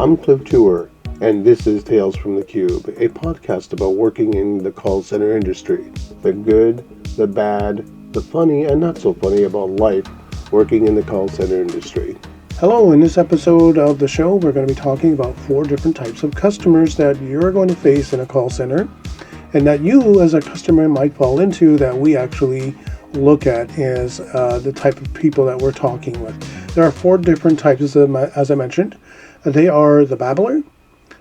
I'm Cliff Tour, and this is Tales from the Cube, a podcast about working in the call center industry. The good, the bad, the funny, and not so funny about life working in the call center industry. Hello, in this episode of the show, we're going to be talking about 4 different types of customers that you're going to face in a call center, and that you as a customer might fall into, that we actually look at as the type of people that we're talking with. There are 4 different types, as I mentioned. They are the babbler,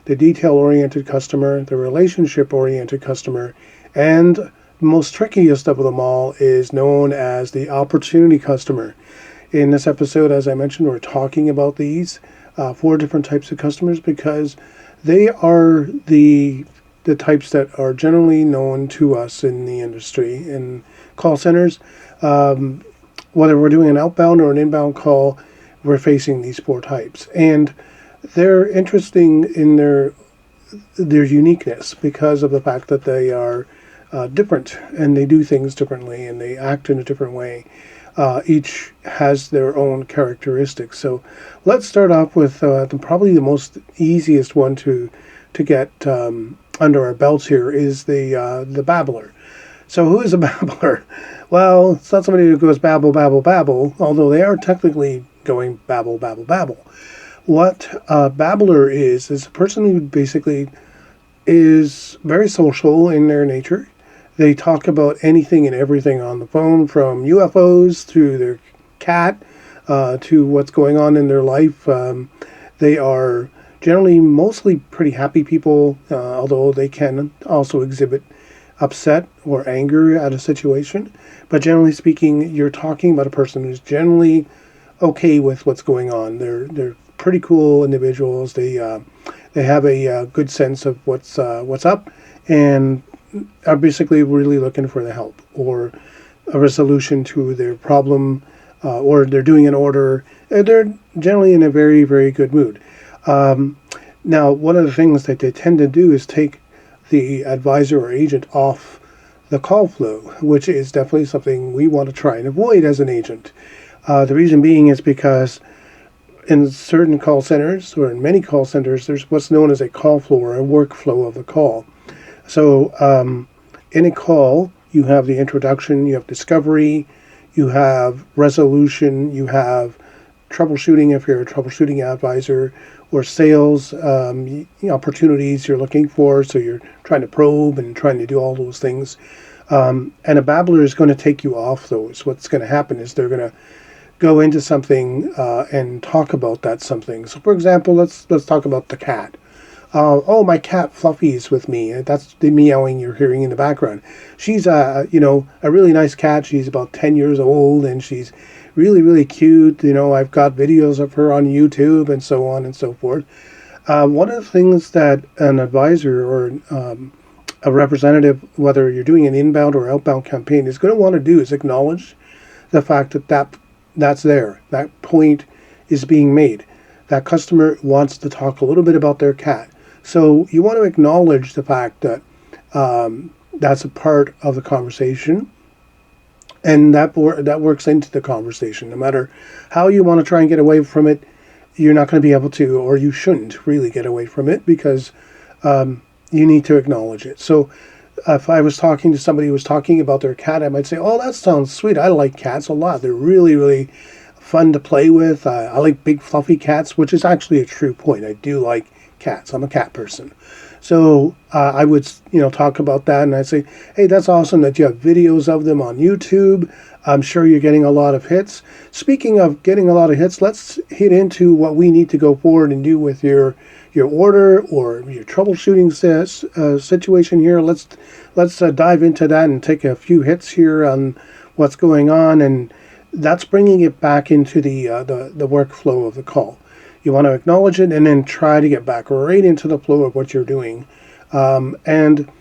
the detail-oriented customer, the relationship-oriented customer, and the most trickiest of them all is known as the opportunity customer. In this episode, as I mentioned, we're talking about these 4 different types of customers because they are the types that are generally known to us in the industry, in call centers. Whether we're doing an outbound or an inbound call, we're facing these 4 types. And they're interesting in their uniqueness because of the fact that they are different and they do things differently and they act in a different way. Each has their own characteristics. So let's start off with probably the most easiest one to get under our belts here is the babbler. So who is a babbler? Well, it's not somebody who goes babble, babble, babble, although they are technically going babble, babble, babble. What a babbler is a person who basically is very social in their nature. They talk about anything and everything on the phone, from UFOs to their cat to what's going on in their life. They are generally mostly pretty happy people, although they can also exhibit upset or anger at a situation. But generally speaking, you're talking about a person who's generally okay with what's going on. They're pretty cool individuals. They have a good sense of what's up, and are basically really looking for the help or a resolution to their problem, or they're doing an order. They're generally in a very, very good mood. Now, one of the things that they tend to do is take the advisor or agent off the call flow, which is definitely something we want to try and avoid as an agent. The reason being is because in certain call centers, or in many call centers, there's what's known as a call flow or a workflow of the call. So in a call, you have the introduction, you have discovery, you have resolution, you have troubleshooting if you're a troubleshooting advisor, or sales opportunities you're looking for. So you're trying to probe and trying to do all those things. And a babbler is going to take you off those. What's going to happen is they're going to go into something and talk about that something. So, for example, let's talk about the cat. Oh, my cat Fluffy is with me. That's the meowing you're hearing in the background. She's a really nice cat. She's about 10 years old and she's really, really cute. I've got videos of her on YouTube and so on and so forth. One of the things that an advisor or a representative, whether you're doing an inbound or outbound campaign, is going to want to do is acknowledge the fact that's there. That point is being made. That customer wants to talk a little bit about their cat. So you want to acknowledge the fact that that's a part of the conversation, and that works into the conversation. No matter how you want to try and get away from it, you're not going to be able to, or you shouldn't really get away from it, because you need to acknowledge it. So if I was talking to somebody who was talking about their cat, I might say, oh, that sounds sweet. I like cats a lot. They're really, really fun to play with. I like big fluffy cats, which is actually a true point. I do like cats. I'm a cat person. So I would talk about that, and I'd say, hey, that's awesome that you have videos of them on YouTube. I'm sure you're getting a lot of hits. Speaking of getting a lot of hits, let's hit into what we need to go forward and do with your order or your troubleshooting situation here. Let's dive into that and take a few hits here on what's going on, and that's bringing it back into the workflow of the call. You want to acknowledge it and then try to get back right into the flow of what you're doing. And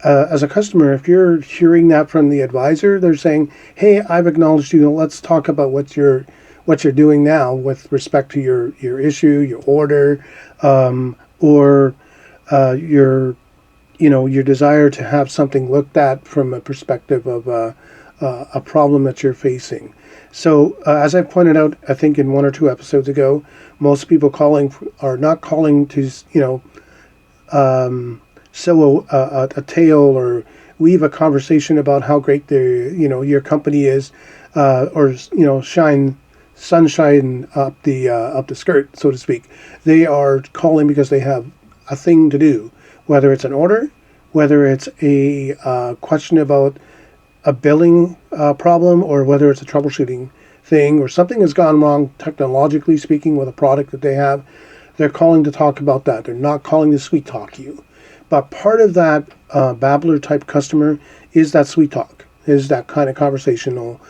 as a customer, if you're hearing that from the advisor, they're saying, hey, I've acknowledged you. Let's talk about what you're doing now with respect to your issue, your order, or your desire to have something looked at from a perspective of a problem that you're facing. So as I pointed out, I think in one or two episodes ago, most people calling are not calling to sew a tale or weave a conversation about how great your company is, or sunshine up the skirt, so to speak. They are calling because they have a thing to do, whether it's an order, whether it's a question about a billing problem, or whether it's a troubleshooting thing, or something has gone wrong technologically speaking with a product that they have. They're calling to talk about that. They're not calling to sweet talk you. But part of that babbler type customer is that sweet talk, is that kind of conversational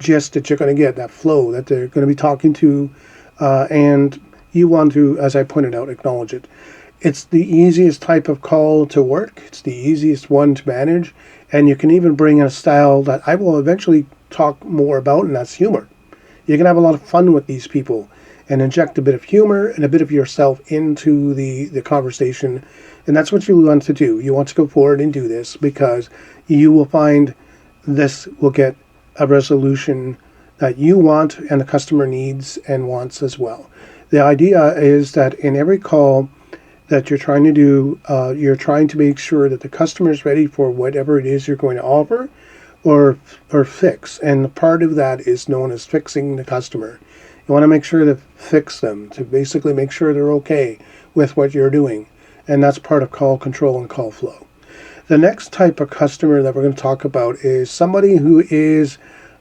gist that you're going to get, that flow that they're going to be talking to, and you want to, as I pointed out, acknowledge it. It's the easiest type of call to work. It's the easiest one to manage. And you can even bring in a style that I will eventually talk more about, and that's humor. You can have a lot of fun with these people and inject a bit of humor and a bit of yourself into the conversation. And that's what you want to do. You want to go forward and do this because you will find this will get a resolution that you want and the customer needs and wants as well. The idea is that in every call that you're trying to do, you're trying to make sure that the customer is ready for whatever it is you're going to offer or fix. And part of that is known as fixing the customer. You want to make sure to fix them, to basically make sure they're okay with what you're doing. And that's part of call control and call flow. The next type of customer that we're going to talk about is somebody who is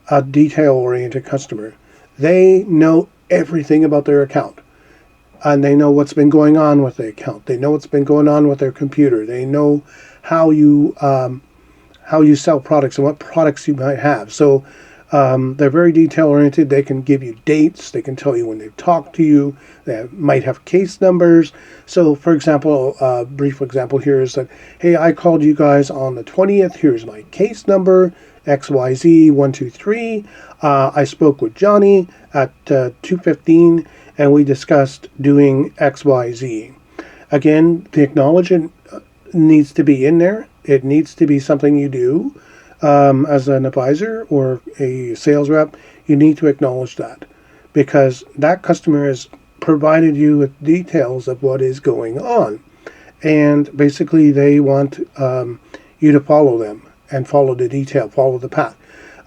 a detail-oriented customer. They know everything about their account. And they know what's been going on with the account. They know what's been going on with their computer. They know how you sell products and what products you might have. So they're very detail-oriented. They can give you dates. They can tell you when they've talked to you. They might have case numbers. So, for example, a brief example here is that, hey, I called you guys on the 20th. Here's my case number, XYZ123. I spoke with Johnny at 2:15. And we discussed doing XYZ. Again, the acknowledgement needs to be in there. It needs to be something you do as an advisor or a sales rep. You need to acknowledge that because that customer has provided you with details of what is going on. And basically they want you to follow them and follow the detail, follow the path.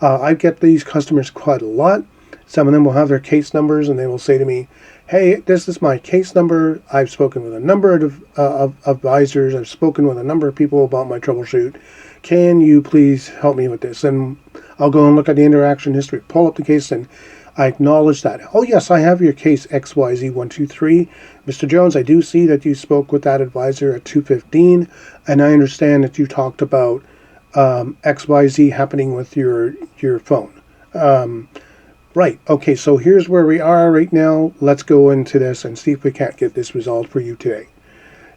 I get these customers quite a lot. Some of them will have their case numbers and they will say to me, hey, this is my case number. I've spoken with a number of advisors. I've spoken with a number of people about my troubleshoot. Can you please help me with this? And I'll go and look at the interaction history, pull up the case, and I acknowledge that. Oh, yes, I have your case XYZ123. Mr. Jones, I do see that you spoke with that advisor at 2:15, and I understand that you talked about XYZ happening with your phone. Right. Okay, so here's where we are right now. Let's go into this and see if we can't get this resolved for you today.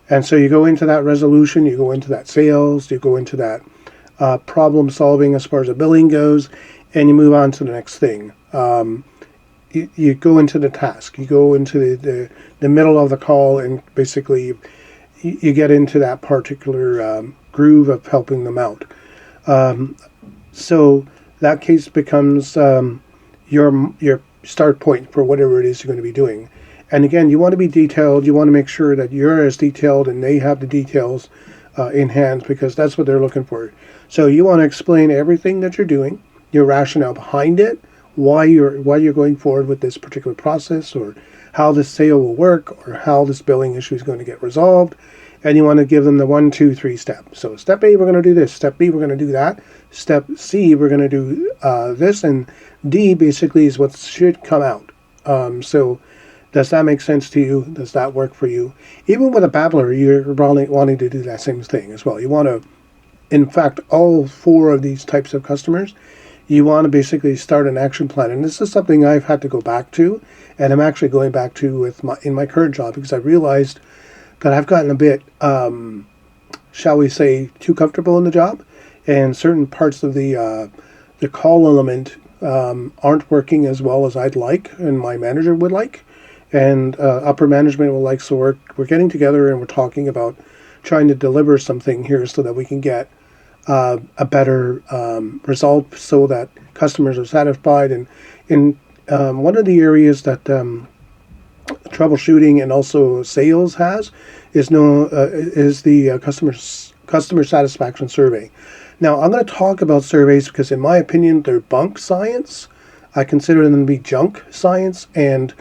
And so you go into that resolution, you go into that sales, you go into that problem solving as far as the billing goes, and you move on to the next thing. You go into the task. You go into the middle of the call, and basically you get into that particular groove of helping them out. So that case becomes your start point for whatever it is you're going to be doing. And again, you want to be detailed. You want to make sure that you're as detailed and they have the details in hand because that's what they're looking for. So you want to explain everything that you're doing, your rationale behind it, why you're going forward with this particular process, or how this sale will work, or how this billing issue is going to get resolved. And you want to give them the 1, 2, 3 step. So step A, we're going to do this. Step B, we're going to do that. Step C, we're going to do this. And D basically is what should come out. So does that make sense to you? Does that work for you? Even with a babbler, you're probably wanting to do that same thing as well. You want to, in fact, all 4 of these types of customers, you want to basically start an action plan. And this is something I've had to go back to. And I'm actually going back to in my current job because I realized that I've gotten a bit, shall we say, too comfortable in the job, and certain parts of the call element aren't working as well as I'd like, and my manager would like, and upper management would like. So we're getting together and we're talking about trying to deliver something here so that we can get a better result so that customers are satisfied. And in one of the areas that troubleshooting and also sales has is the customer satisfaction survey. Now, I'm going to talk about surveys because, in my opinion, they're bunk science. I consider them to be junk science, and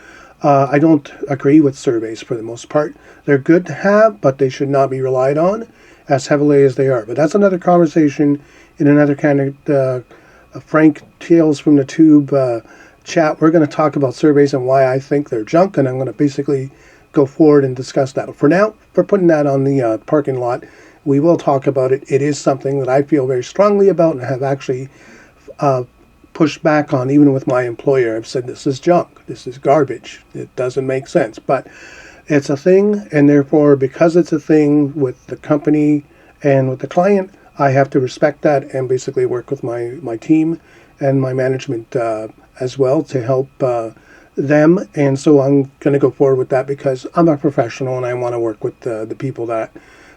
I don't agree with surveys for the most part. They're good to have, but they should not be relied on as heavily as they are. But that's another conversation in another kind of frank tales from the tube chat. We're going to talk about surveys and why I think they're junk, and I'm going to basically go forward and discuss that. But for now, for putting that on the parking lot, we will talk about it. It is something that I feel very strongly about and have actually pushed back on, even with my employer. I've said this is junk, this is garbage, it doesn't make sense. But it's a thing, and therefore, because it's a thing with the company and with the client, I have to respect that and basically work with my team and my management as well to help them. And so I'm going to go forward with that because I'm a professional and I want to work with the people that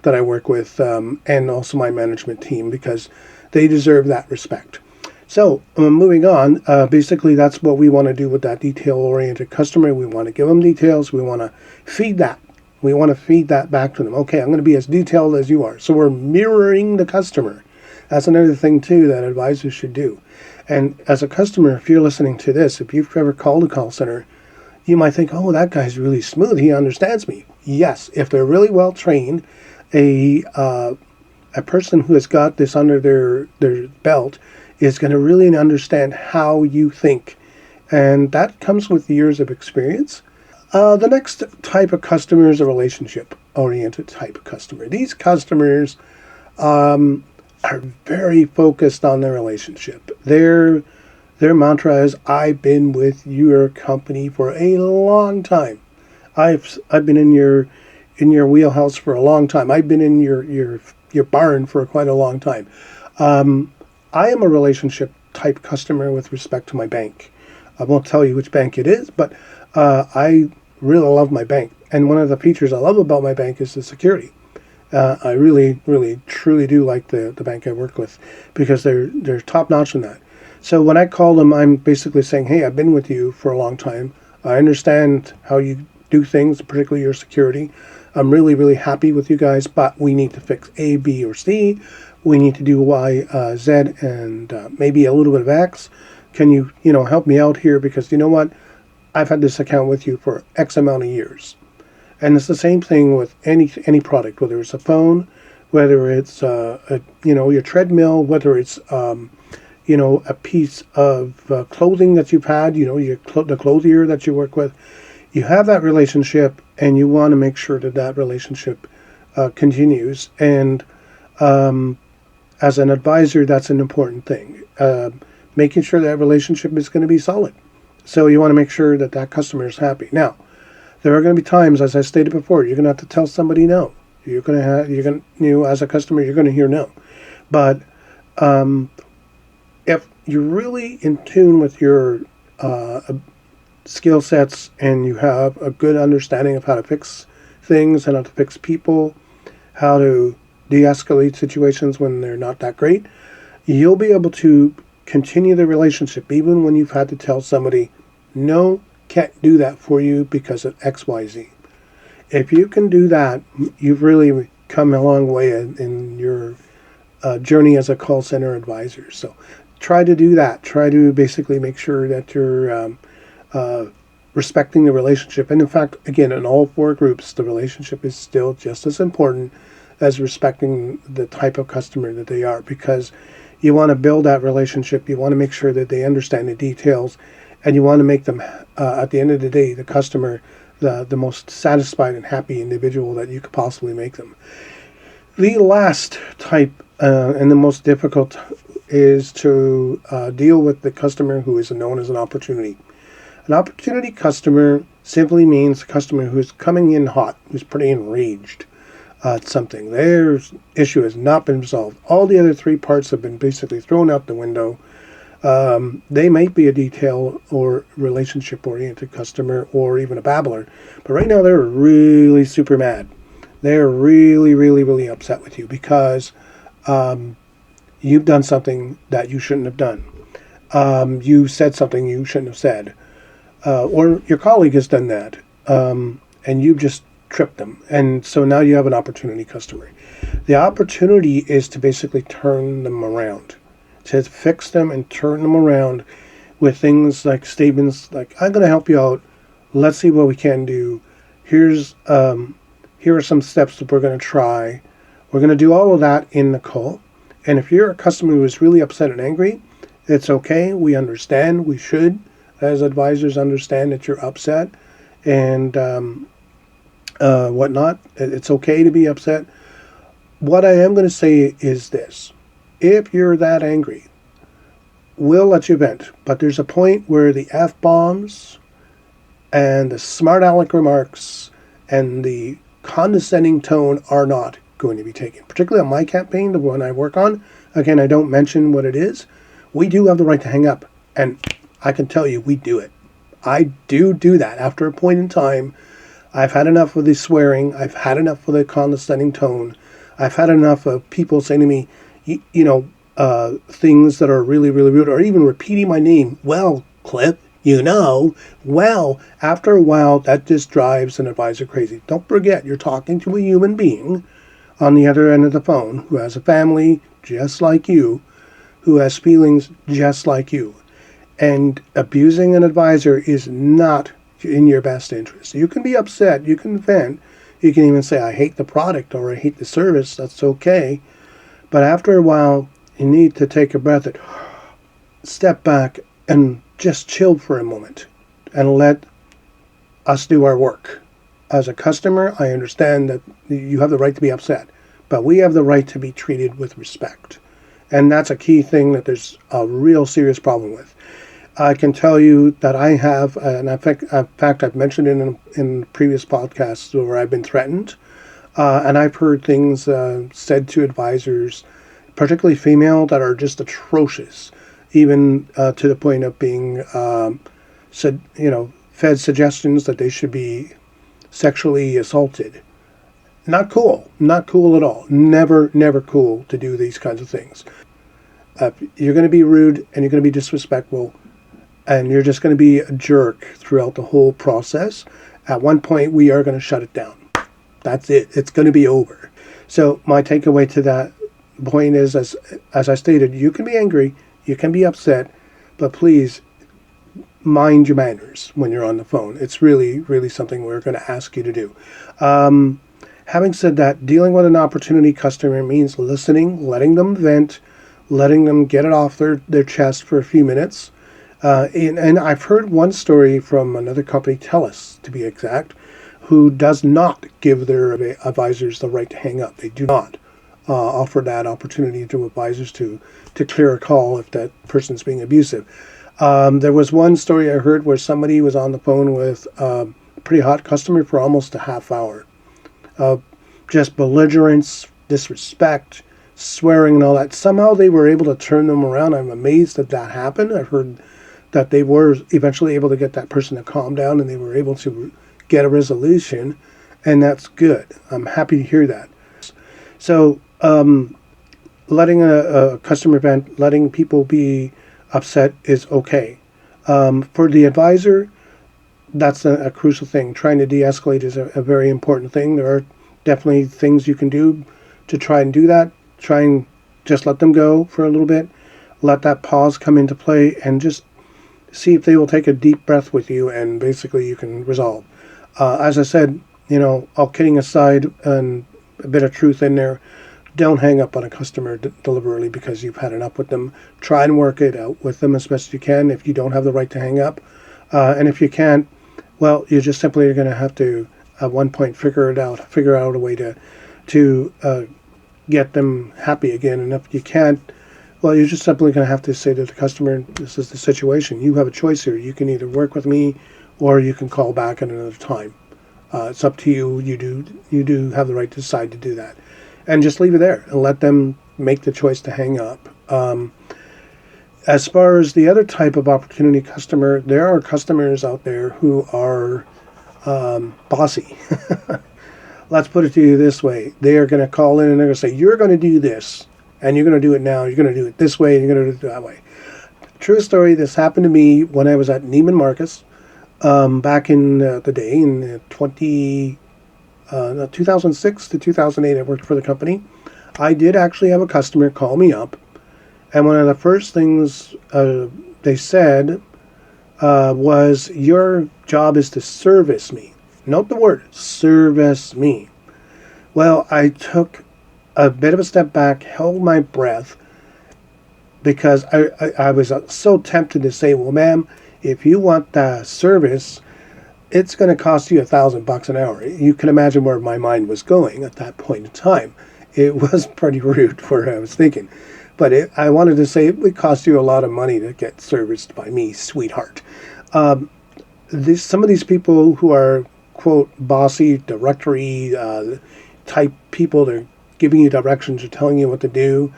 I work with and also my management team because they deserve that respect. So moving on, basically that's what we want to do with that detail-oriented customer. We want to give them details. We want to feed that. We want to feed that back to them. Okay, I'm going to be as detailed as you are. So we're mirroring the customer. That's another thing, too, that advisors should do. And as a customer, if you're listening to this, if you've ever called a call center, you might think, oh, that guy's really smooth. He understands me. Yes, if they're really well trained, a person who has got this under their belt is going to really understand how you think. And that comes with years of experience. The next type of customer is a relationship-oriented type of customer. These customers are very focused on their relationship. Their mantra is, I've been with your company for a long time. I've been in your wheelhouse for a long time. I've been in your barn for quite a long time. I am a relationship type customer with respect to my bank. I won't tell you which bank it is, but I really love my bank. And one of the features I love about my bank is the security. I really, really, truly do like the bank I work with because they're top notch in that. So when I call them, I'm basically saying, hey, I've been with you for a long time. I understand how you do things, particularly your security. I'm really, really happy with you guys, but we need to fix A, B, or C. We need to do Y, Z, and maybe a little bit of X. Can you, help me out here? Because you know what? I've had this account with you for X amount of years. And it's the same thing with any product, whether it's a phone, whether it's your treadmill, whether it's a piece of clothing that you've had, the clothier that you work with. You have that relationship, and you want to make sure that relationship continues. And as an advisor, that's an important thing. Making sure that relationship is going to be solid. So you want to make sure that customer is happy. Now, there are going to be times, as I stated before, you're going to have to tell somebody no. As a customer, you're going to hear no. But if you're really in tune with your skill sets and you have a good understanding of how to fix things and how to fix people, how to de-escalate situations when they're not that great, you'll be able to continue the relationship even when you've had to tell somebody, no, can't do that for you because of XYZ. If you can do that, you've really come a long way in your journey as a call center advisor. So try to do that. Try to basically make sure that you're respecting the relationship. And in fact, again, in all four groups, the relationship is still just as important as respecting the type of customer that they are, because you want to build that relationship. You want to make sure that they understand the details, and you want to make them, at the end of the day, the customer, the most satisfied and happy individual that you could possibly make them. The last type and the most difficult is to deal with the customer who is known as an opportunity. An opportunity customer simply means a customer who is coming in hot, who's pretty enraged at something. Their issue has not been resolved. All the other three parts have been basically thrown out the window. They might be a detail or relationship-oriented customer or even a babbler, but right now they're really super mad. They're really, really, really upset with you because you've done something that you shouldn't have done. You said something you shouldn't have said. Or your colleague has done that, and you've just tripped them. And so now you have an opportunity customer. The opportunity is to basically turn them around, to fix them and turn them around with things like statements like, I'm going to help you out. Let's see what we can do. Here are some steps that we're going to try. We're going to do all of that in the call. And if you're a customer who is really upset and angry, it's okay. We understand. We should, as advisors, understand that you're upset and whatnot. It's okay to be upset. What I am going to say is this. If you're that angry, we'll let you vent. But there's a point where the F-bombs and the smart aleck remarks and the condescending tone are not going to be taken. Particularly on my campaign, the one I work on. Again, I don't mention what it is. We do have the right to hang up. And I can tell you, we do it. I do that. After a point in time, I've had enough of the swearing. I've had enough of the condescending tone. I've had enough of people saying to me, things that are really, really rude, or even repeating my name. Well, Cliff, well, after a while, that just drives an advisor crazy. Don't forget, you're talking to a human being on the other end of the phone who has a family just like you, who has feelings just like you. And abusing an advisor is not in your best interest. You can be upset, you can vent, you can even say, I hate the product or I hate the service, that's okay. But after a while, you need to take a breath and step back and just chill for a moment and let us do our work. As a customer, I understand that you have the right to be upset, but we have the right to be treated with respect. And that's a key thing that there's a real serious problem with. I can tell you that I have, and in fact I've mentioned it in previous podcasts where I've been threatened, and I've heard things said to advisors, particularly female, that are just atrocious, even to the point of being fed suggestions that they should be sexually assaulted. Not cool at all. Never cool to do these kinds of things. You're going to be rude and you're going to be disrespectful, and you're just going to be a jerk throughout the whole process. At one point, we are going to shut it down. That's it. It's going to be over. So my takeaway to that point is, as I stated, you can be angry, you can be upset, but please mind your manners when you're on the phone. It's really, really something we're going to ask you to do. Having said that, dealing with an opportunity customer means listening, letting them vent, letting them get it off their chest for a few minutes. And I've heard one story from another company, TELUS to be exact, who does not give their advisors the right to hang up. They do not offer that opportunity to advisors to clear a call if that person's being abusive. There was one story I heard where somebody was on the phone with a pretty hot customer for almost a half hour. Just belligerence, disrespect, swearing and all that. Somehow they were able to turn them around. I'm amazed that happened. I've heard that they were eventually able to get that person to calm down and they were able to get a resolution, and that's good. I'm happy to hear that. So letting a customer vent, letting people be upset is okay. For the advisor, that's a crucial thing. Trying to de-escalate is a very important thing. There are definitely things you can do to try and do that. Try and just let them go for a little bit. Let that pause come into play and just see if they will take a deep breath with you, and basically you can resolve. As I said, all kidding aside and a bit of truth in there, don't hang up on a customer deliberately because you've had enough with them. Try and work it out with them as best you can if you don't have the right to hang up. And if you can't, well, you're just simply going to have to, at one point, figure out a way to get them happy again. And if you can't, well, you're just simply going to have to say to the customer, this is the situation. You have a choice here. You can either work with me or you can call back at another time. It's up to you. You do have the right to decide to do that. And just leave it there and let them make the choice to hang up. As far as the other type of opportunity customer, there are customers out there who are bossy. Let's put it to you this way. They are going to call in and they're going to say, you're going to do this. and you're going to do it now. You're going to do it this way, and you're going to do it that way. True story. This happened to me when I was at Neiman Marcus back in the day in 2006 to 2008. I worked for the company. I did actually have a customer call me up, and one of the first things they said was, your job is to service me. Note the word, service me. Well, I took a bit of a step back, held my breath, because I was so tempted to say, well, ma'am, if you want the service, it's going to cost you $1,000 an hour. You can imagine where my mind was going at that point in time. It was pretty rude where I was thinking. But I wanted to say, it would cost you a lot of money to get serviced by me, sweetheart. Some of these people who are, quote, bossy, directory type people, they're giving you directions or telling you what to do.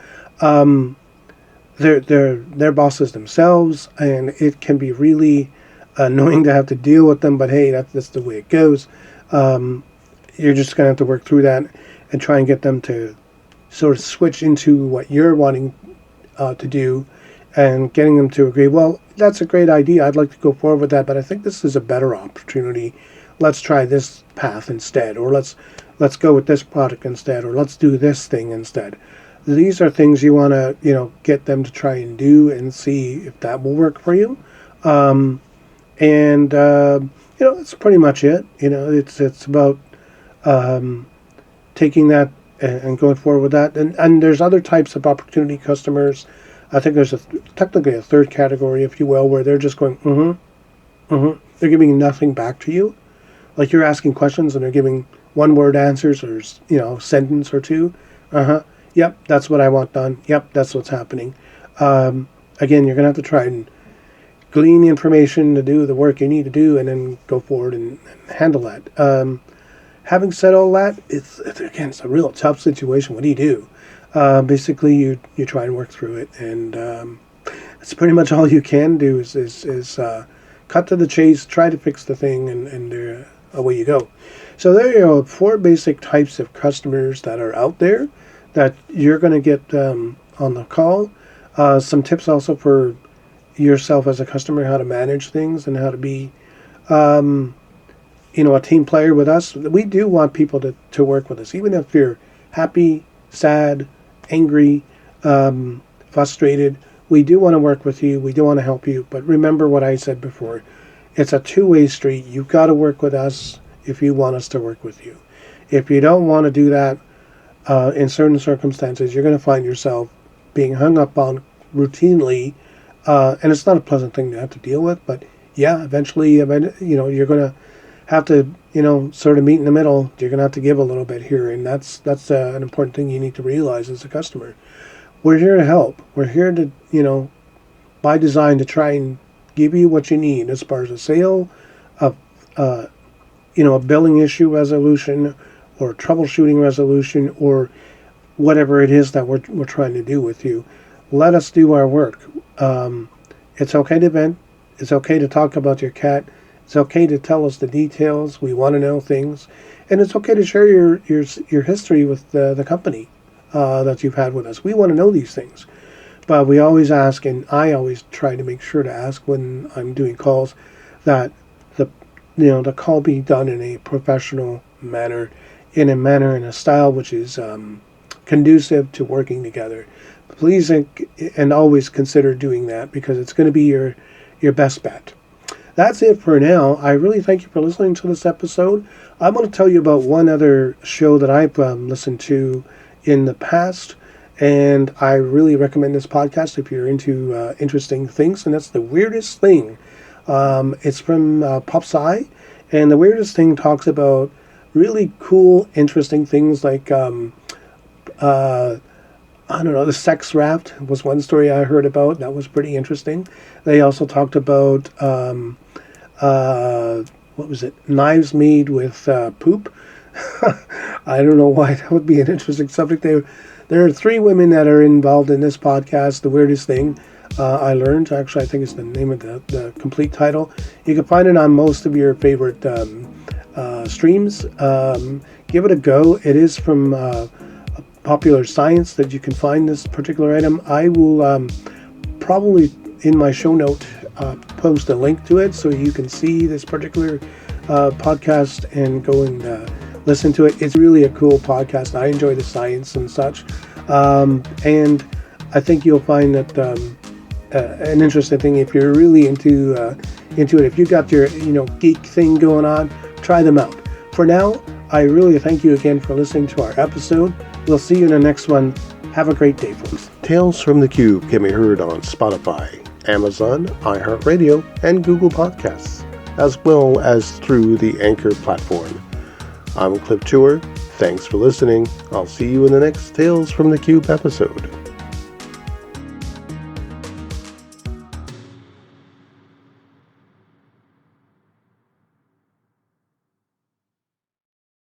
They're bosses themselves, and it can be really annoying to have to deal with them. But hey, that's the way it goes. You're just going to have to work through that and try and get them to sort of switch into what you're wanting to do, and getting them to agree, well, that's a great idea. I'd like to go forward with that, but I think this is a better opportunity. Let's try this path instead, or let's go with this product instead, or let's do this thing instead. These are things you want to, get them to try and do and see if that will work for you. That's pretty much it. It's about taking that and going forward with that. And there's other types of opportunity customers. I think there's technically a third category, if you will, where they're just going, They're giving nothing back to you. Like you're asking questions and they're giving one-word answers or, sentence or two. Yep, that's what I want done. Yep, that's what's happening. Again, you're going to have to try and glean the information to do the work you need to do and then go forward and handle that. Having said all that, it's a real tough situation. What do you do? Basically, you try and work through it, and it's pretty much all you can do is cut to the chase, try to fix the thing, and away you go. So there are 4 basic types of customers that are out there that you're going to get on the call. Some tips also for yourself as a customer, how to manage things and how to be a team player with us. We do want people to work with us, even if you're happy, sad, angry, frustrated. We do want to work with you. We do want to help you. But remember what I said before. It's a two-way street. You've got to work with us if you want us to work with you. If you don't want to do that, in certain circumstances, you're going to find yourself being hung up on routinely, and it's not a pleasant thing to have to deal with. But yeah, eventually, you're going to have to, sort of meet in the middle. You're going to have to give a little bit here, and that's an important thing you need to realize as a customer. We're here to help. We're here to, by design, to try and give you what you need as far as a sale, a billing issue resolution, or troubleshooting resolution, or whatever it is that we're trying to do with you. Let us do our work. It's okay to vent. It's okay to talk about your cat. It's okay to tell us the details. We want to know things. And it's okay to share your history with the company that you've had with us. We want to know these things. But we always ask, and I always try to make sure to ask when I'm doing calls, that the call be done in a professional manner, in a style which is conducive to working together. Please and always consider doing that, because it's going to be your best bet. That's it for now. I really thank you for listening to this episode. I'm going to tell you about one other show that I've listened to in the past, and I really recommend this podcast if you're into interesting things, and that's The Weirdest Thing. It's from Pop Sci, and The Weirdest Thing talks about really cool, interesting things like, the sex raft was one story I heard about. That was pretty interesting. They also talked about, what was it? Knives made with poop. I don't know why that would be an interesting subject. There are 3 women that are involved in this podcast, The Weirdest Thing. I learned, actually, I think it's the name of the complete title. You can find it on most of your favorite streams. Give it a go. It is from Popular Science that you can find this particular item. I will probably in my show note post a link to it so you can see this particular podcast and go and listen to it. It's really a cool podcast. I enjoy the science and such, and I think you'll find that an interesting thing if you're really into it. If you got your geek thing going on, try them out. For now, I really thank you again for listening to our episode. We'll see you in the next one. Have a great day, folks. Tales from the Cube can be heard on Spotify, Amazon, iHeartRadio, and Google Podcasts, as well as through the Anchor platform. I'm Cliff Tour. Thanks for listening. I'll see you in the next Tales from the Cube episode.